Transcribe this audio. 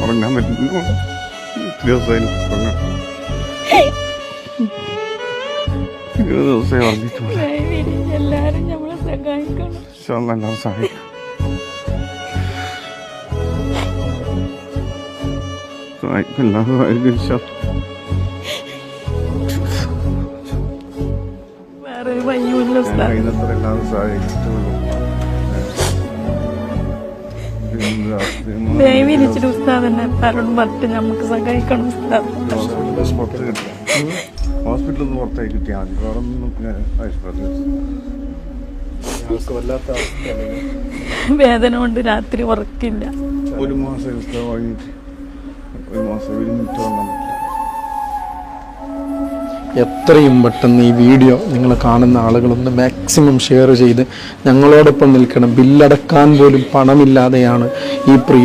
ഉറങ്ങാൻ പറ്റുന്നു ദിവസമായി ഉറങ്ങിയിട്ടുണ്ട്. എല്ലാരും നമ്മളെ സഹായിക്കണം. എല്ലാവരും സഹായിക്കും. എല്ലാവരും വേറെ വയ്യൂല്ല എല്ലാവരും സഹായിച്ചിട്ടുള്ളൂ. ദയവിരിച്ചിട്ട് ഉസ്താദ് തന്നെ എല്ലാവരോടും പറഞ്ഞിട്ട് നമുക്ക് സഹായിക്കണം ഉസ്താദ്. ഹോസ്പിറ്റലിൽ നിന്ന് പുറത്തേക്ക് കിട്ടിയാൽ മതി. വേറെ ഒന്നും വേദന കൊണ്ട് രാത്രി ഉറക്കില്ല. ഒരു മാസം വാങ്ങിയിട്ട് ഒരു മാസം ഇരുന്നിട്ട് വന്നാൽ എത്രയും പെട്ടെന്ന് ഈ വീഡിയോ നിങ്ങൾ കാണുന്ന ആളുകളൊന്ന് മാക്സിമം ഷെയർ ചെയ്ത് ഞങ്ങളോടൊപ്പം നിൽക്കണം. ബില്ലടക്കാൻ പോലും പണമില്ലാതെയാണ് ഈ പ്രിയ